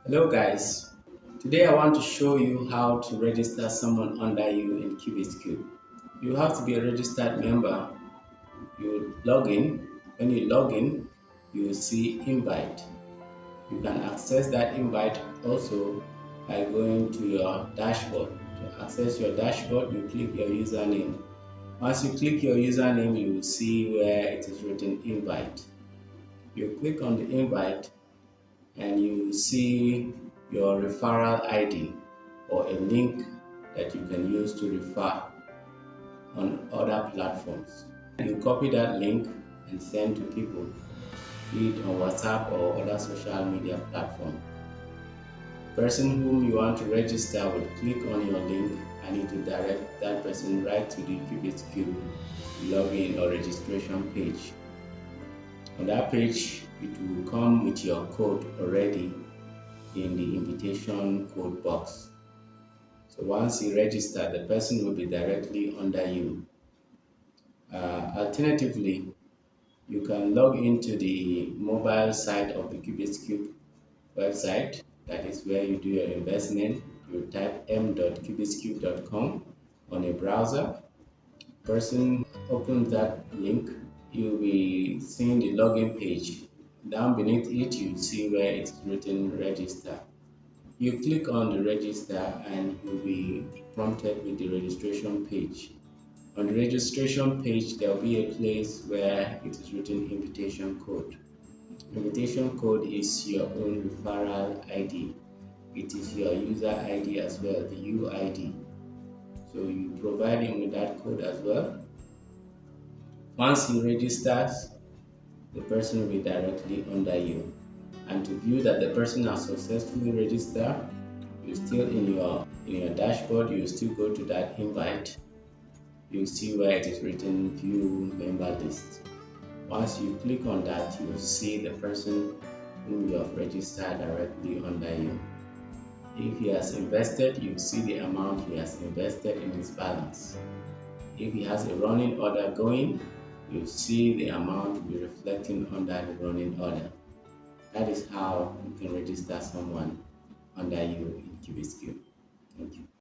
Hello guys, today I want to show you how to register someone under you in QubitsCube. You have to be a registered member. You log in. When you log in, you will see invite. You can access that invite also by going to your dashboard. To access your dashboard, you click your username. Once you click your username, you will see where it is written invite. You click on the invite and you see your referral ID or a link that you can use to refer on other platforms. You copy that link and send to people, be it on WhatsApp or other social media platform. Person whom you want to register will click on your link and it will direct that person right to the QubitsCube login or registration page. On that page, it will come with your code already in the invitation code box. So once you register, the person will be directly under you. Alternatively, you can log into the mobile site of the QubitsCube website. That is where you do your investment. You type m.qubitscube.com on a browser. Person opens that link, you'll be seeing the login page. Down beneath it, you see where it's written register. You click on the register and you'll be prompted with the registration page. On the registration page, there will be a place where it is written invitation code. Invitation code is your own referral ID. It is your user ID as well, the UID. So you provide him with that code as well. Once he registers, the person will be directly under you. And to view that the person has successfully registered, you still in your dashboard, you still go to that invite. You see where it is written view member list. Once you click on that, you will see the person whom you have registered directly under you. If he has invested, you see the amount he has invested in his balance. If he has a running order going, you see the amount will be reflecting under the running order. That is how you can register someone under you in QubitsCube. Thank you.